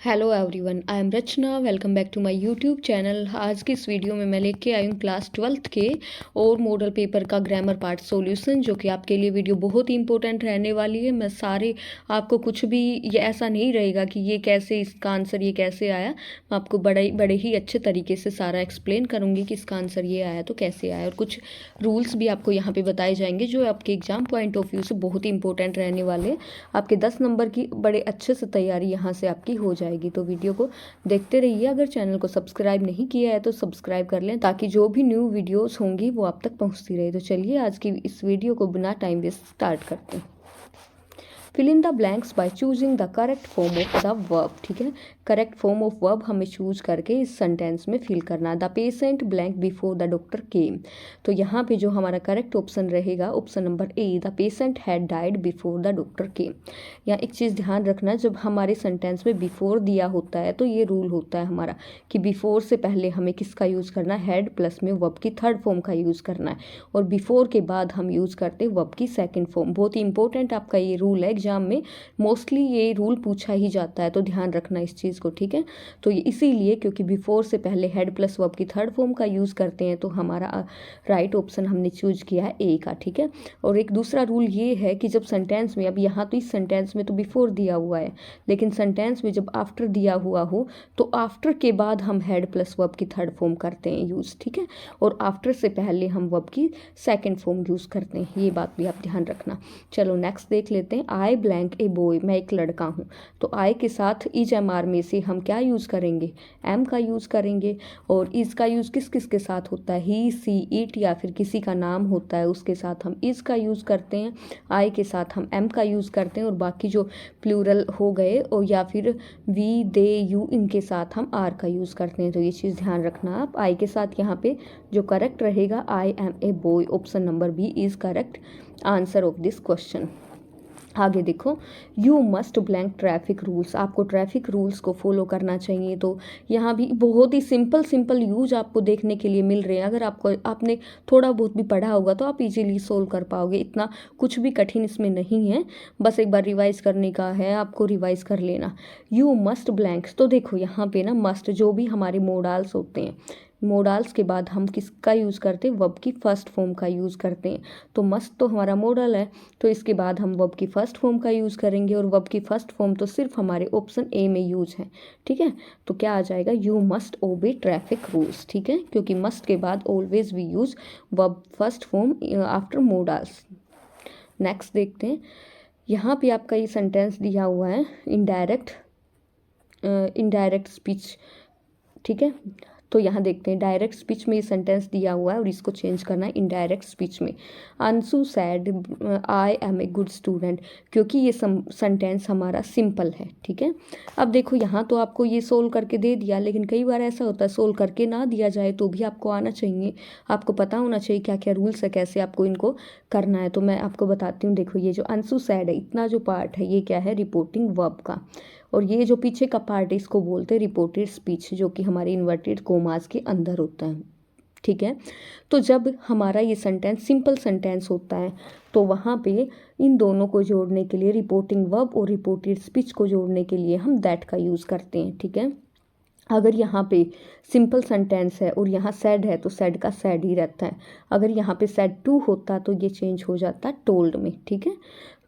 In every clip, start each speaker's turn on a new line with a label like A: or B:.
A: Hello everyone, I am Rachna. Welcome back to my YouTube channel. आज की इस video में मैं लेके आई हूँ क्लास 12th के और मॉडल पेपर का ग्रामर पार्ट सॉल्यूशन, जो कि आपके लिए वीडियो बहुत ही इंपॉर्टेंट रहने वाली है। मैं सारे आपको कुछ भी ये ऐसा नहीं रहेगा कि ये कैसे, इसका आंसर ये कैसे आया। मैं आपको बड़े ही अच्छे तरीके से सारा एक्सप्लेन करूँगी कि इसका आंसर ये आया तो कैसे आया, और कुछ रूल्स भी आपको यहाँ पर बताए जाएंगे जो आपके एग्जाम पॉइंट ऑफ व्यू से बहुत ही इंपॉर्टेंट रहने वाले हैं। आपके 10 नंबर की बड़े अच्छे से तैयारी यहाँ से आपकी हो जाएगी। तो वीडियो को देखते रहिए। अगर चैनल को सब्सक्राइब नहीं किया है तो सब्सक्राइब कर लें, ताकि जो भी न्यू वीडियोस होंगी वो आप तक पहुंचती रहे। तो चलिए आज की इस वीडियो को बिना टाइम वेस्ट स्टार्ट करते हैं। Fill in the blanks by choosing the correct form of the verb. ठीक है, करेक्ट फॉर्म ऑफ वर्ब हमें चूज करके इस सेंटेंस में फिल करना है। The patient blank before the doctor came. तो यहाँ पे जो हमारा करेक्ट ऑप्शन रहेगा option number A, the patient had died before the doctor came. यहाँ एक चीज़ ध्यान रखना, जब हमारे सेंटेंस में बिफोर दिया होता है तो ये रूल होता है हमारा कि बिफोर से पहले हमें किसका यूज़ करना है, हैड प्लस में वर्ब की थर्ड फॉर्म का यूज़ करना है, और बिफोर के बाद हम यूज़ करते हैं वर्ब की सेकेंड फॉर्म। बहुत ही इंपॉर्टेंट आपका ये रूल है, एग्जाम में मोस्टली ये रूल पूछा ही जाता है, तो ध्यान रखना इस चीज़ को। ठीक है, तो ये इसीलिए क्योंकि बिफोर से पहले हेड प्लस वर्ब की थर्ड फॉर्म का यूज़ करते हैं, तो हमारा राइट ऑप्शन हमने चूज किया है ए का। ठीक है, और एक दूसरा रूल ये है कि जब सेंटेंस में, अब यहाँ तो इस सेंटेंस में तो बिफोर दिया हुआ है, लेकिन सेंटेंस में जब आफ्टर दिया हुआ हो तो आफ्टर के बाद हम हेड प्लस वर्ब की थर्ड फॉर्म करते हैं यूज़। ठीक है, और आफ्टर से पहले हम वर्ब की सेकेंड फॉर्म यूज़ करते हैं, ये बात भी आप ध्यान रखना। चलो नेक्स्ट देख लेते हैं। आई ब्लैंक ए बॉय, मैं एक लड़का हूँ। तो आई के साथ इज एम आर में से हम क्या यूज़ करेंगे, एम का यूज़ करेंगे। और इज का यूज़ किस किस के साथ होता है, ही सी इट, या फिर किसी का नाम होता है उसके साथ हम इज का यूज़ करते हैं। आई के साथ हम एम का यूज़ करते हैं, और बाकी जो प्लूरल हो गए और या फिर वी दे यू, इनके साथ हम आर का यूज़ करते हैं। तो ये चीज़ ध्यान रखना आप। आई के साथ यहाँ पे जो करेक्ट रहेगा, I am a boy, option number B is correct answer of this question. आगे देखो, you must blank traffic rules, आपको ट्रैफिक रूल्स को फॉलो करना चाहिए। तो यहाँ भी बहुत ही सिंपल यूज आपको देखने के लिए मिल रहे हैं। अगर आपने थोड़ा बहुत भी पढ़ा होगा तो आप इजीली सोल्व कर पाओगे, इतना कुछ भी कठिन इसमें नहीं है। बस एक बार रिवाइज करने का है, आपको रिवाइज कर लेना। यू मस्ट ब्लैंक, तो देखो यहाँ पे ना मस्ट, जो भी हमारे मोडाल्स होते हैं, मोडाल्स के बाद हम किसका यूज़ करते हैं, वर्ब की फर्स्ट फॉर्म का यूज़ करते हैं। तो मस्ट तो हमारा मॉडल है, तो इसके बाद हम वर्ब की फर्स्ट फॉर्म का यूज़ करेंगे, और वर्ब की फर्स्ट फॉर्म तो सिर्फ हमारे ऑप्शन ए में यूज है। ठीक है, तो क्या आ जाएगा, you must obey traffic rules. ठीक है, क्योंकि मस्ट के बाद always we use verb first form after modals. Next देखते हैं, यहाँ पे आपका ये सेंटेंस दिया हुआ है, इनडायरेक्ट स्पीच। ठीक है, तो यहाँ देखते हैं, डायरेक्ट स्पीच में ये सेंटेंस दिया हुआ है और इसको चेंज करना है इनडायरेक्ट स्पीच में। Anshu said I am a good student, क्योंकि ये सेंटेंस हमारा सिंपल है। ठीक है, अब देखो यहाँ तो आपको ये सोल्व करके दे दिया, लेकिन कई बार ऐसा होता है सोल्व करके ना दिया जाए तो भी आपको आना चाहिए, आपको पता होना चाहिए क्या क्या रूल्स है, कैसे आपको इनको करना है। तो मैं आपको बताती हूँ। देखो, ये जो अंशु सैड है, इतना जो पार्ट है ये क्या है, रिपोर्टिंग वर्ब का, और ये जो पीछे का पार्ट है इसको बोलते हैं रिपोर्टेड स्पीच, जो कि हमारे इन्वर्टेड कोमास के अंदर होता है। ठीक है, तो जब हमारा ये सेंटेंस सिंपल सेंटेंस होता है तो वहाँ पे इन दोनों को जोड़ने के लिए, रिपोर्टिंग वर्ब और रिपोर्टेड स्पीच को जोड़ने के लिए हम दैट का यूज़ करते हैं। ठीक है, अगर यहाँ पे सिंपल सेंटेंस है और यहाँ सैड है तो सैड का सैड ही रहता है। अगर यहाँ पे सैड टू होता तो ये चेंज हो जाता टोल्ड में। ठीक है,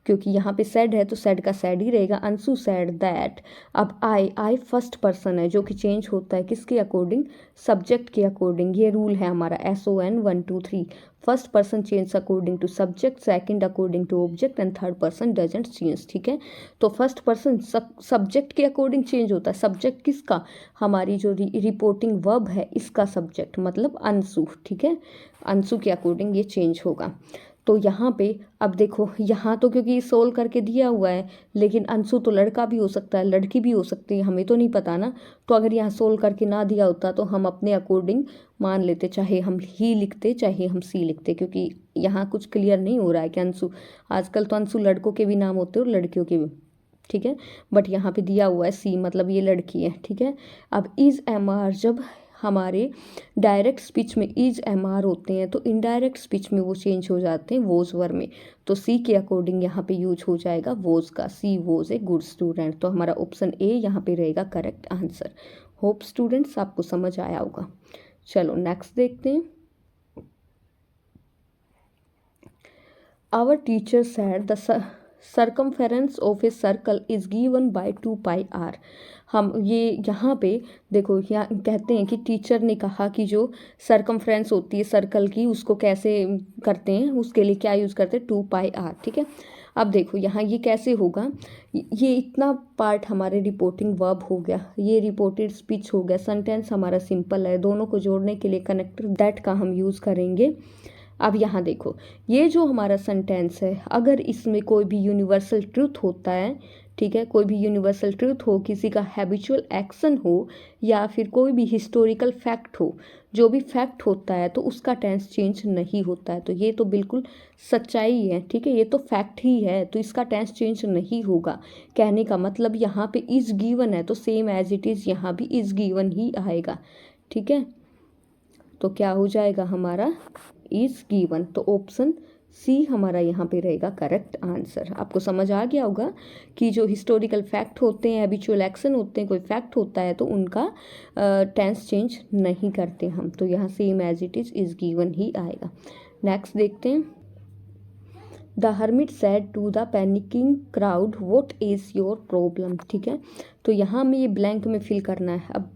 A: क्योंकि यहाँ पे सैड है तो सैड का सैड ही रहेगा। Anshu sad that. अब आई फर्स्ट पर्सन है, जो कि चेंज होता है किसके अकॉर्डिंग, सब्जेक्ट के अकॉर्डिंग। ये रूल है हमारा SON 1 2 3। First person change according to subject, second according to object, and third person doesn't change. ठीक है, तो फर्स्ट पर्सन सब्जेक्ट के अकॉर्डिंग चेंज होता है। सब्जेक्ट किसका, हमारी जो रिपोर्टिंग वर्ब है इसका सब्जेक्ट, मतलब अंशु। ठीक है, अंशु के अकॉर्डिंग ये चेंज होगा। तो यहाँ पे अब देखो, यहाँ तो क्योंकि सोल्व करके दिया हुआ है, लेकिन अंशु तो लड़का भी हो सकता है, लड़की भी हो सकती है, हमें तो नहीं पता ना। तो अगर यहाँ सोल्व करके ना दिया होता तो हम अपने अकॉर्डिंग मान लेते, चाहे हम ही लिखते चाहे हम सी लिखते, क्योंकि यहाँ कुछ क्लियर नहीं हो रहा है कि अंशु, आजकल तो अंशु लड़कों के भी नाम होते हैं और लड़कियों के भी। ठीक है, बट यहाँ पे दिया हुआ है सी, मतलब ये लड़की है। ठीक है, अब इज एम आर, जब हमारे डायरेक्ट स्पीच में इज एम आर होते हैं, तो इनडायरेक्ट स्पीच में वो चेंज हो जाते हैं वोज वर में। तो सी के अकॉर्डिंग यहाँ पे यूज हो जाएगा वोज का, सी वोज ए गुड स्टूडेंट। तो हमारा ऑप्शन ए यहाँ पे रहेगा करेक्ट आंसर। होप स्टूडेंट्स आपको समझ आया होगा। चलो नेक्स्ट देखते हैं। Our teacher said the circumference of a circle is given by 2 pi r. हम ये यहाँ पे देखो, यहाँ कहते हैं कि टीचर ने कहा कि जो सर्कमफ्रेंस होती है सर्कल की उसको कैसे करते हैं, उसके लिए क्या यूज़ करते हैं 2 पाई आर। ठीक है, अब देखो यहाँ ये कैसे होगा, ये इतना पार्ट हमारे रिपोर्टिंग वर्ब हो गया, ये रिपोर्टेड स्पीच हो गया, सेंटेंस हमारा सिंपल है, दोनों को जोड़ने के लिए कनेक्टर दैट का हम यूज़ करेंगे। अब यहाँ देखो, ये जो हमारा सेंटेंस है अगर इसमें कोई भी यूनिवर्सल ट्रूथ होता है, ठीक है, कोई भी यूनिवर्सल ट्रूथ हो, किसी का हैबिचुअल एक्शन हो या फिर कोई भी हिस्टोरिकल फैक्ट हो, जो भी फैक्ट होता है तो उसका टेंस चेंज नहीं होता है। तो ये तो बिल्कुल सच्चाई है, ठीक है, ये तो फैक्ट ही है, तो इसका टेंस चेंज नहीं होगा। कहने का मतलब यहाँ पे इज गिवन है तो सेम एज इट इज़ यहाँ भी इज गिवन ही आएगा। ठीक है, तो क्या हो जाएगा हमारा इज गिवन। तो ऑप्शन सी हमारा यहाँ पे रहेगा करेक्ट आंसर। आपको समझ आ गया होगा कि जो हिस्टोरिकल फैक्ट होते हैं, हैबिचुअल एक्शन होते हैं, कोई फैक्ट होता है तो उनका टेंस चेंज नहीं करते हम, तो यहाँ same as it is given ही आएगा। नेक्स्ट देखते हैं। The hermit said to the panicking crowd what is your problem. ठीक है, तो यहाँ हमें ये ब्लैंक में फिल करना है। अब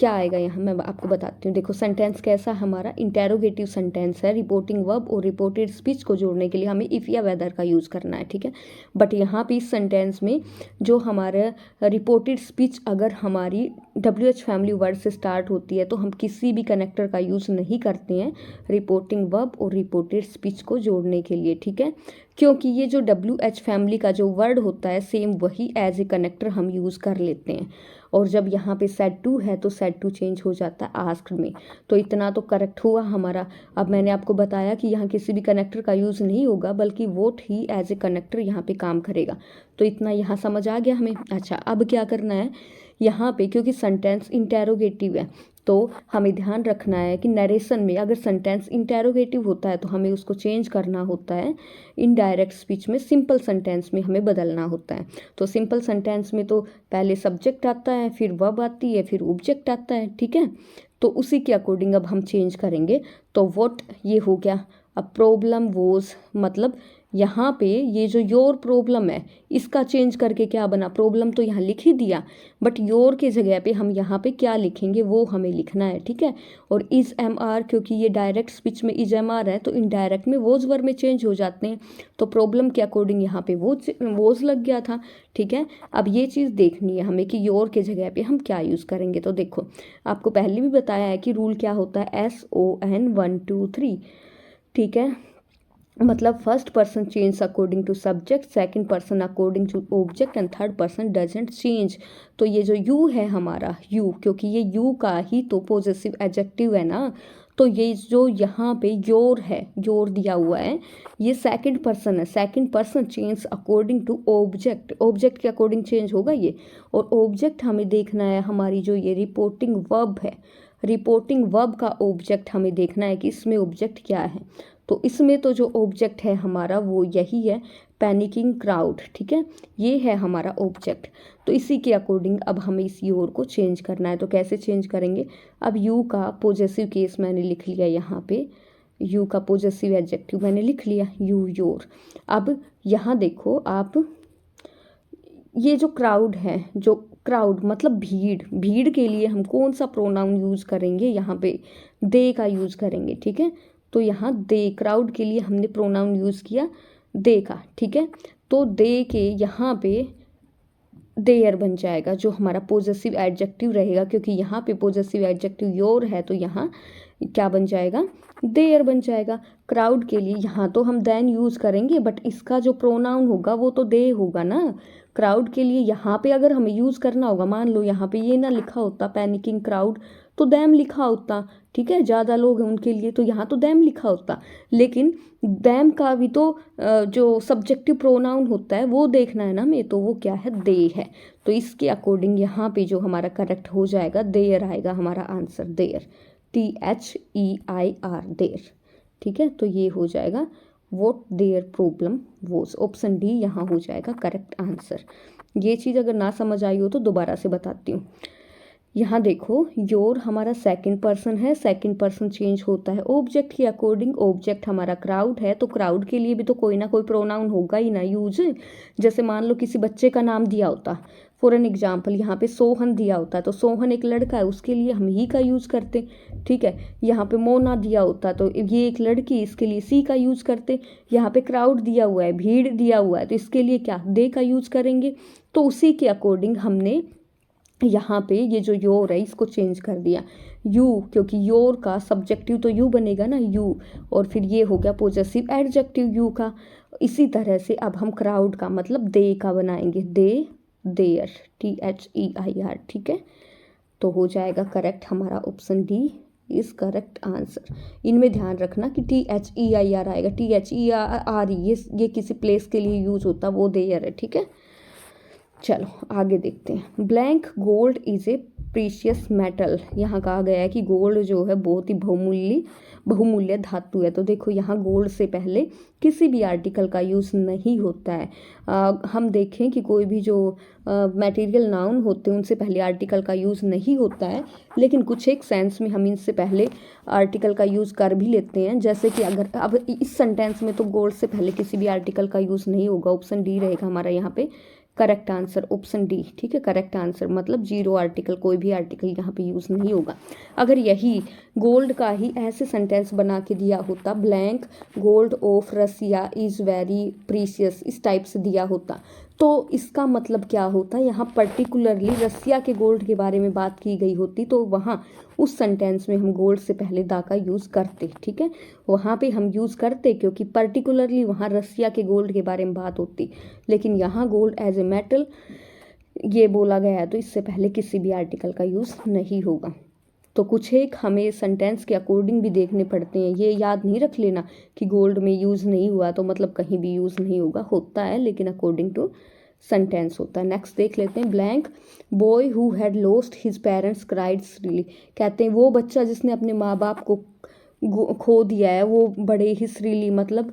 A: क्या आएगा यहाँ मैं आपको बताती हूँ। देखो सेंटेंस कैसा हमारा इंटेरोगेटिव सेंटेंस है, रिपोर्टिंग वर्ब और रिपोर्टेड स्पीच को जोड़ने के लिए हमें इफ़ या वेदर का यूज़ करना है। ठीक है, बट यहाँ पे इस सेंटेंस में जो हमारा रिपोर्टेड स्पीच अगर हमारी WH फैमिली वर्ड से स्टार्ट होती है तो हम किसी भी कनेक्टर का यूज़ नहीं करते हैं रिपोर्टिंग वर्ब और रिपोर्टेड स्पीच को जोड़ने के लिए। ठीक है, क्योंकि ये जो WH फैमिली का जो वर्ड होता है सेम वही एज ए कनेक्टर हम यूज़ कर लेते हैं, और जब यहाँ पे सेड टू है तो सेड टू चेंज हो जाता है आस्क्ड में। तो इतना तो करेक्ट हुआ हमारा। अब मैंने आपको बताया कि यहाँ किसी भी कनेक्टर का यूज़ नहीं होगा बल्कि वोट ही एज ए कनेक्टर यहाँ पे काम करेगा, तो इतना यहाँ समझ आ गया हमें। अच्छा, अब क्या करना है यहाँ पे, क्योंकि सेंटेंस इंटेरोगेटिव है तो हमें ध्यान रखना है कि नरेशन में अगर सेंटेंस इंटेरोगेटिव होता है तो हमें उसको चेंज करना होता है, इनडायरेक्ट स्पीच में सिंपल सेंटेंस में हमें बदलना होता है। तो सिंपल सेंटेंस में तो पहले सब्जेक्ट आता है, फिर वर्ब आती है, फिर ऑब्जेक्ट आता है। ठीक है, तो उसी के अकॉर्डिंग अब हम चेंज करेंगे। तो व्हाट ये हो गया, अब प्रॉब्लम वॉज, मतलब यहाँ पे ये जो योर प्रॉब्लम है इसका चेंज करके क्या बना, प्रॉब्लम तो यहाँ लिख ही दिया बट योर के जगह पे हम यहाँ पे क्या लिखेंगे वो हमें लिखना है। ठीक है, और इज एम आर, क्योंकि ये डायरेक्ट स्पीच में इज एम आर है तो इनडायरेक्ट में वोज वर्ब में चेंज हो जाते हैं, तो प्रॉब्लम के अकॉर्डिंग यहाँ पे वोज लग गया था। ठीक है, अब ये चीज़ देखनी है हमें कि योर के जगह पे हम क्या यूज़ करेंगे। तो देखो आपको पहले भी बताया है कि रूल क्या होता है, SON 1 2 3। ठीक है, मतलब first person change according to subject, second person according to object and third person doesn't change. तो ये जो यू है हमारा, यू, क्योंकि ये यू का ही तो पॉजेसिव एडजेक्टिव है ना, तो ये जो यहाँ पे योर है, योर दिया हुआ है, ये सेकंड पर्सन है, second person change according to object, object के अकॉर्डिंग चेंज होगा ये। और ऑब्जेक्ट हमें देखना है हमारी जो ये रिपोर्टिंग वर्ब है, रिपोर्टिंग वर्ब का ऑब्जेक्ट हमें देखना है कि इसमें ऑब्जेक्ट क्या है। तो इसमें तो जो ऑब्जेक्ट है हमारा वो यही है, पैनिकिंग क्राउड। ठीक है, ये है हमारा ऑब्जेक्ट। तो इसी के अकॉर्डिंग अब हमें इस योर को चेंज करना है। तो कैसे चेंज करेंगे, अब यू का पॉजेसिव केस मैंने लिख लिया यहाँ पे, यू का पॉजेसिव एडजेक्टिव मैंने लिख लिया, यू योर। अब यहाँ देखो आप, ये जो क्राउड है, जो क्राउड मतलब भीड़, भीड़ के लिए हम कौन सा प्रोनाउन यूज़ करेंगे, यहाँ पे दे का यूज़ करेंगे। ठीक है, तो यहाँ दे, क्राउड के लिए हमने प्रोनाउन यूज़ किया दे का। ठीक है, तो दे के यहाँ पे देयर बन जाएगा जो हमारा पॉजेसिव एडजेक्टिव रहेगा, क्योंकि यहाँ पे पॉजेसिव एडजेक्टिव योर है तो यहाँ क्या बन जाएगा, देयर बन जाएगा। क्राउड के लिए यहाँ तो हम देन यूज़ करेंगे बट इसका जो प्रोनाउन होगा वो तो दे होगा ना। क्राउड के लिए यहाँ पे अगर हमें यूज़ करना होगा, मान लो यहाँ पे ये ना लिखा होता पैनिकिंग क्राउड तो दैम लिखा होता, ठीक है, ज़्यादा लोग हैं उनके लिए तो यहाँ तो देम लिखा होता, लेकिन देम का भी तो जो सब्जेक्टिव प्रोनाउन होता है वो देखना है ना हमें, तो वो क्या है, दे है। तो इसके अकॉर्डिंग यहाँ पे जो हमारा करेक्ट हो जाएगा देयर आएगा हमारा आंसर, देयर, THEIR, देयर। ठीक है, तो ये हो जाएगा what their problem was, option D यहाँ हो जाएगा करेक्ट आंसर। ये चीज़ अगर ना समझ आई हो तो दोबारा से बताती हूँ। यहाँ देखो योर हमारा सेकंड पर्सन है, सेकंड पर्सन चेंज होता है ऑब्जेक्ट के अकॉर्डिंग। ऑब्जेक्ट हमारा क्राउड है, तो क्राउड के लिए भी तो कोई ना कोई प्रोनाउन होगा ही ना यूज। जैसे मान लो किसी बच्चे का नाम दिया होता, फॉर एन एग्जाम्पल यहाँ पे सोहन दिया होता है, तो सोहन एक लड़का है, उसके लिए हम ही का यूज करते। ठीक है, यहाँ पे मोना दिया होता तो ये एक लड़की, इसके लिए सी का यूज करते। यहाँ पे क्राउड दिया हुआ है, भीड़ दिया हुआ है, तो इसके लिए क्या, दे का यूज करेंगे। तो उसी के अकॉर्डिंग हमने यहाँ पे ये जो योर है इसको चेंज कर दिया यू, क्योंकि योर का सब्जेक्टिव तो यू बनेगा ना, यू, और फिर ये हो गया पॉजेसिव एडजेक्टिव यू का। इसी तरह से अब हम क्राउड का मतलब दे का बनाएंगे, दे, देयर, THEIR। ठीक है, तो हो जाएगा करेक्ट हमारा option D is correct answer. इनमें ध्यान रखना कि THEIR आएगा, THEIR ये किसी प्लेस के लिए यूज होता, वो देयर है। ठीक है, चलो आगे देखते हैं। Blank gold is a precious metal, यहाँ कहा गया है कि गोल्ड जो है बहुत ही बहुमूल्य धातु है। तो देखो यहाँ गोल्ड से पहले किसी भी आर्टिकल का यूज़ नहीं होता है। हम देखें कि कोई भी जो मटेरियल नाउन होते हैं उनसे पहले आर्टिकल का यूज़ नहीं होता है, लेकिन कुछ एक सेंस में हम इनसे पहले आर्टिकल का यूज़ कर भी लेते हैं। जैसे कि अगर अब इस सेंटेंस में तो गोल्ड से पहले किसी भी आर्टिकल का यूज़ नहीं होगा, ऑप्शन डी रहेगा हमारा यहाँ पे करेक्ट आंसर, ऑप्शन डी। ठीक है, करेक्ट आंसर मतलब जीरो आर्टिकल, कोई भी आर्टिकल यहाँ पे यूज़ नहीं होगा। अगर यही गोल्ड का ही ऐसे सेंटेंस बना के दिया होता, blank gold of Russia is very precious, इस टाइप से दिया होता, तो इसका मतलब क्या होता, यहाँ पर्टिकुलरली रसिया के गोल्ड के बारे में बात की गई होती, तो वहाँ उस सेंटेंस में हम गोल्ड से पहले दा का यूज़ करते। ठीक है, वहाँ पे हम यूज़ करते क्योंकि पर्टिकुलरली वहाँ रसिया के गोल्ड के बारे में बात होती, लेकिन यहाँ गोल्ड एज ए मेटल ये बोला गया है, तो इससे पहले किसी भी आर्टिकल का यूज़ नहीं होगा। तो कुछ एक हमें सेंटेंस के अकॉर्डिंग भी देखने पड़ते हैं, ये याद नहीं रख लेना कि गोल्ड में यूज़ नहीं हुआ तो मतलब कहीं भी यूज़ नहीं होगा, होता है लेकिन अकॉर्डिंग टू सेंटेंस होता है। नेक्स्ट देख लेते हैं। Blank boy who had lost his parents cried shrilly, कहते हैं वो बच्चा जिसने अपने माँ बाप को खो दिया है वो बड़े ही श्रीली मतलब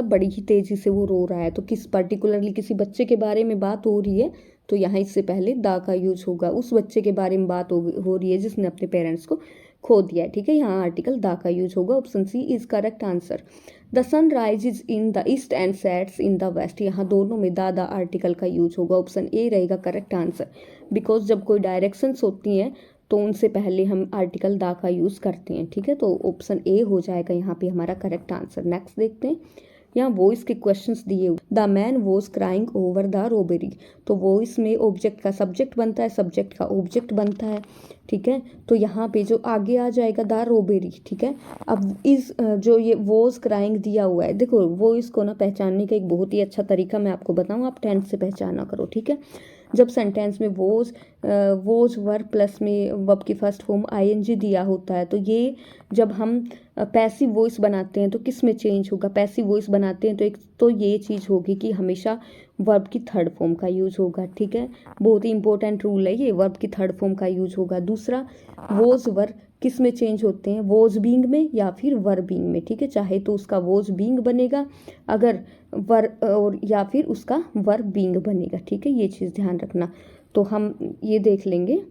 A: बड़ी ही तेजी से वो रो रहा है। तो किस पर्टिकुलरली किसी बच्चे के बारे में बात हो रही है, तो यहाँ इससे पहले दा का यूज होगा, उस बच्चे के बारे में बात हो रही है जिसने अपने पेरेंट्स को खो दिया है। ठीक है, यहाँ आर्टिकल दा का यूज होगा, option C is correct answer. The sun rises in the east and sets in the west, यहाँ दोनों में दा आर्टिकल का यूज होगा, ऑप्शन ए रहेगा करेक्ट आंसर। बिकॉज जब कोई डायरेक्शंस होती हैं तो उनसे पहले हम आर्टिकल दा का यूज़ करते हैं। ठीक है, तो ऑप्शन ए हो जाएगा यहाँ पे हमारा करेक्ट आंसर। नेक्स्ट देखते हैं, यहाँ वॉइस के क्वेश्चंस दिए हुए। The man was crying over the robbery, तो वॉइस में ऑब्जेक्ट का सब्जेक्ट बनता है, सब्जेक्ट का ऑब्जेक्ट बनता है। ठीक है, तो यहाँ पे जो आगे आ जाएगा द रोबेरी। ठीक है, अब इस जो ये वॉज क्राइंग दिया हुआ है, देखो वॉइस को ना पहचानने का एक बहुत ही अच्छा तरीका मैं आपको बताऊँ, आप 10th से पहचाना करो। ठीक है, जब सेंटेंस में वोज वर्ब प्लस में वर्ब की फर्स्ट फॉर्म ING दिया होता है, तो ये जब हम पैसिव वॉइस बनाते हैं तो किस में चेंज होगा, पैसिव वॉइस बनाते हैं तो एक तो ये चीज़ होगी कि हमेशा वर्ब की थर्ड फॉर्म का यूज होगा। ठीक है, बहुत ही इंपॉर्टेंट रूल है ये, वर्ब की थर्ड फॉर्म का यूज होगा। दूसरा, वोज वर्ब किस में चेंज होते हैं, वोज बीइंग में या फिर वर बीइंग में। ठीक है, चाहे तो उसका वोज बीइंग बनेगा अगर वर, और या फिर उसका वर बीइंग बनेगा। ठीक है, ये चीज़ ध्यान रखना। तो हम ये देख लेंगे,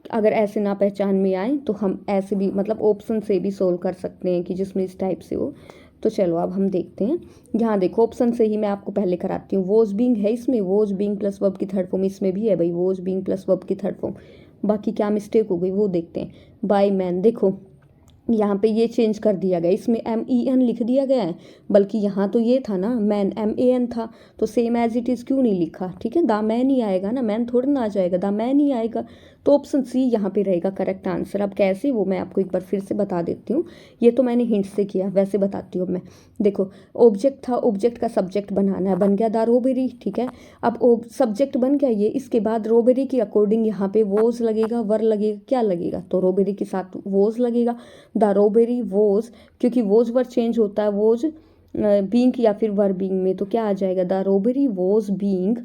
A: अगर ऐसे ना पहचान में आए तो हम ऐसे भी मतलब ऑप्शन से भी सोल्व कर सकते हैं कि जिसमें इस टाइप से हो। तो चलो अब हम देखते हैं, यहाँ देखो ऑप्शन से ही मैं आपको पहले कराती हूँ। वोज बीइंग है इसमें, वोज बीइंग प्लस वर्ब की थर्ड फॉर्म इसमें भी है भाई, वोज बीइंग प्लस वर्ब की थर्ड फॉर्म। बाकी क्या मिस्टेक हो गई वो देखते हैं। बाय मैन, देखो यहाँ पे ये चेंज कर दिया गया, इसमें MEN लिख दिया गया है, बल्कि यहाँ तो ये था ना मैन, MAN था, तो सेम एज इट इज़ क्यों नहीं लिखा। ठीक है, द मैन ही आएगा ना, मैन थोड़ा ना आ जाएगा, द मैन ही आएगा, तो ऑप्शन सी यहाँ पे रहेगा करेक्ट आंसर। अब कैसे वो मैं आपको एक बार फिर से बता देती हूँ, ये तो मैंने हिंट से किया, वैसे बताती हूँ मैं। देखो ऑब्जेक्ट था, ऑब्जेक्ट का सब्जेक्ट बनाना है, बन गया द रोबेरी। ठीक है, अब सब्जेक्ट बन गया ये, इसके बाद रोबेरी के अकॉर्डिंग यहाँ पे वोज लगेगा, वर लगेगा, क्या लगेगा, तो रोबेरी के साथ वोज लगेगा। द रोबेरी वॉज, क्योंकि वॉज वर्ड चेंज होता है वॉज बीइंग या फिर वर बीइंग में, तो क्या आ जाएगा द रोबेरी वॉज बीइंग,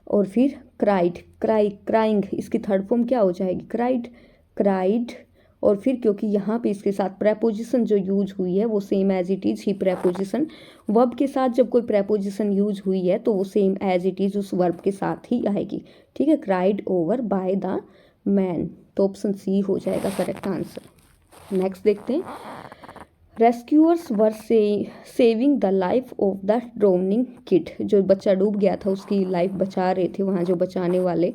A: और फिर क्राइड, क्राइंग इसकी थर्ड फॉर्म क्या हो जाएगी क्राइड, और फिर क्योंकि यहाँ पे इसके साथ प्रेपोजिशन जो यूज हुई है वो सेम एज इट इज़ ही प्रेपोजिशन, वर्ब के साथ जब कोई प्रेपोजिशन यूज हुई है तो वो सेम एज इट इज़ उस वर्ब के साथ ही आएगी, ठीक है। Cried over by the man, तो ऑप्शन सी हो जाएगा करेक्ट आंसर। नेक्स्ट देखते हैं, rescuers were saving the life of the droning kid, जो बच्चा डूब गया था उसकी लाइफ बचा रहे थे वहाँ जो बचाने वाले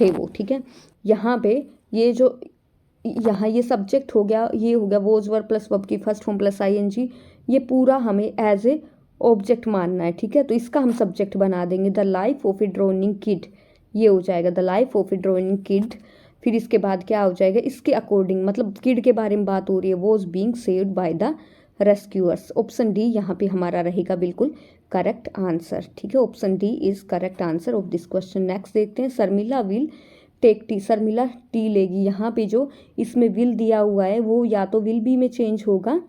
A: थे वो, ठीक है। यहाँ पे ये जो यहाँ ये सब्जेक्ट हो गया, ये हो गया वॉज वर्ब प्लस वर्ब की फर्स्ट फॉर्म प्लस आईएनजी, ये पूरा हमें एज ए ऑब्जेक्ट मानना है, ठीक है। तो इसका हम सब्जेक्ट बना देंगे the life of A droning kid, ये हो जाएगा the life of A droning kid. फिर इसके बाद क्या हो जाएगा, इसके अकॉर्डिंग, मतलब किड के बारे में बात हो रही है, was being saved by the rescuers, option D यहाँ पे हमारा रहेगा बिल्कुल करेक्ट आंसर, ठीक है। Option D is correct answer of this question. Next देखते हैं, Sharmila will take tea, Sharmila tea लेगी, यहाँ पे जो इसमें विल दिया हुआ है वो या तो विल बी में चेंज होगा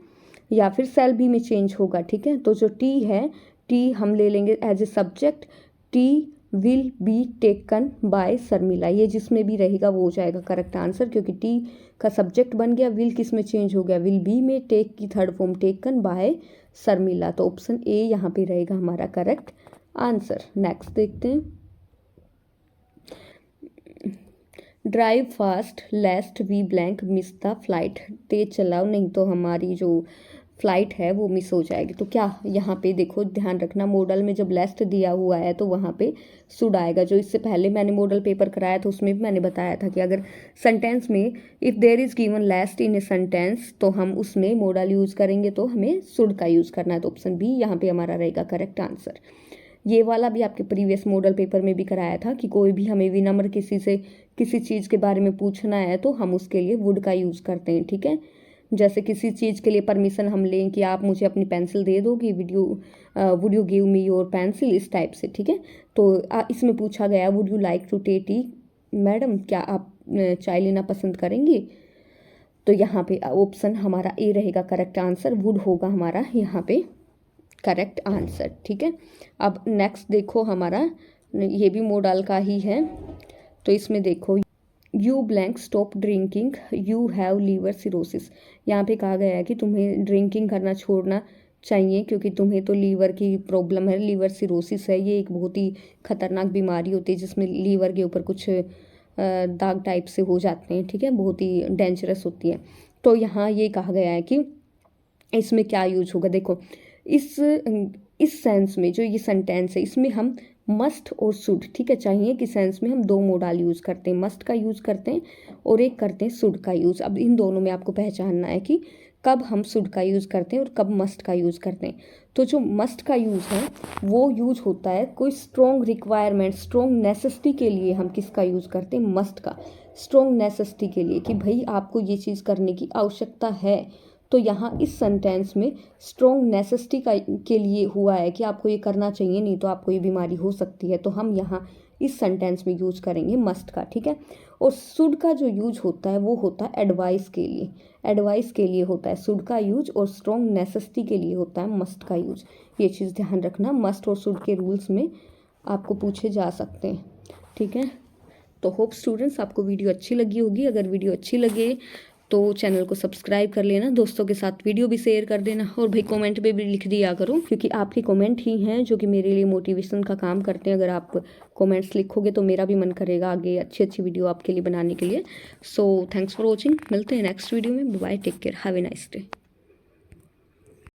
A: या फिर शैल बी में चेंज होगा, ठीक है। तो जो टी है, टी हम ले लेंगे as a subject, tea will be taken by Sharmila, ये जिसमें भी रहेगा वो हो जाएगा करेक्ट आंसर, क्योंकि टी का सब्जेक्ट बन गया, विल किस में चेंज हो गया, विल बी में, टेक की third form taken by Sharmila, तो ऑप्शन ए यहाँ पे रहेगा हमारा करेक्ट आंसर। नेक्स्ट देखते हैं, drive fast lest we blank miss the flight, तेज चलाओ नहीं तो हमारी जो फ्लाइट है वो मिस हो जाएगी। तो क्या यहाँ पे देखो ध्यान रखना, मॉडल में जब लेस्ट दिया हुआ है तो वहाँ पे शुड आएगा, जो इससे पहले मैंने मॉडल पेपर कराया था उसमें भी मैंने बताया था कि अगर सेंटेंस में if there is given lest in a sentence तो हम उसमें मॉडल यूज़ करेंगे तो हमें शुड का यूज़ करना है, तो ऑप्शन बी यहाँ पे हमारा रहेगा करेक्ट आंसर। ये वाला भी आपके प्रीवियस मॉडल पेपर में भी कराया था कि कोई भी हमें विनम्र किसी से किसी चीज़ के बारे में पूछना है तो हम उसके लिए वुड का यूज़ करते हैं, ठीक है। जैसे किसी चीज़ के लिए परमिशन हम लें कि आप मुझे अपनी पेंसिल दे दोगी, would you give me your pencil, इस टाइप से, ठीक है। तो इसमें पूछा गया would you like to take tea, madam क्या आप चाय लेना पसंद करेंगी, तो यहाँ पे ऑप्शन हमारा ए रहेगा करेक्ट आंसर, वुड होगा हमारा यहाँ पे करेक्ट आंसर, ठीक है। अब नेक्स्ट देखो हमारा, ये भी मॉडल का ही है, तो इसमें देखो you blank stop drinking you have liver cirrhosis, यहाँ पे कहा गया है कि तुम्हें ड्रिंकिंग करना छोड़ना चाहिए क्योंकि तुम्हें तो लीवर की प्रॉब्लम है, लीवर सिरोसिस है, ये एक बहुत ही खतरनाक बीमारी होती है जिसमें लीवर के ऊपर कुछ दाग टाइप से हो जाते हैं, ठीक है, बहुत ही डेंजरस होती है। तो यहाँ ये कहा गया है कि इसमें क्या यूज होगा, देखो इस सेंस में जो ये सेंटेंस है इसमें हम मस्ट और शुड, ठीक है, चाहिए कि सेंस में हम दो मोडाल यूज़ करते हैं, मस्ट का यूज़ करते हैं और एक करते हैं शुड का यूज़। अब इन दोनों में आपको पहचानना है कि कब हम शुड का यूज़ करते हैं और कब मस्ट का यूज़ करते हैं। तो जो मस्ट का यूज़ है वो यूज होता है कोई स्ट्रॉन्ग रिक्वायरमेंट, स्ट्रॉन्ग नेसेसिटी के लिए हम किसका यूज़ करते हैं, मस्ट का, स्ट्रॉन्ग नेसेसिटी के लिए कि भाई आपको ये चीज़ करने की आवश्यकता है। तो यहाँ इस सेंटेंस में स्ट्रॉन्ग नेसेसिटी का के लिए हुआ है कि आपको ये करना चाहिए, नहीं तो आपको ये बीमारी हो सकती है, तो हम यहाँ इस सेंटेंस में यूज करेंगे मस्ट का, ठीक है। और शुड का जो यूज होता है वो होता है एडवाइस के लिए, एडवाइस के लिए होता है शुड का यूज, और स्ट्रॉन्ग नेसेसिटी के लिए होता है मस्ट का यूज। ये चीज़ ध्यान रखना, मस्ट और शुड के रूल्स में आपको पूछे जा सकते हैं, ठीक है। तो होप स्टूडेंट्स आपको वीडियो अच्छी लगी होगी, अगर वीडियो अच्छी लगे तो चैनल को सब्सक्राइब कर लेना, दोस्तों के साथ वीडियो भी शेयर कर देना, और भाई कमेंट पे भी लिख दिया करो क्योंकि आपके कमेंट ही हैं जो कि मेरे लिए मोटिवेशन का काम करते हैं। अगर आप कमेंट्स लिखोगे तो मेरा भी मन करेगा आगे अच्छी अच्छी वीडियो आपके लिए बनाने के लिए। सो थैंक्स फॉर वॉचिंग, मिलते हैं नेक्स्ट वीडियो में, bye, take care, have a nice day.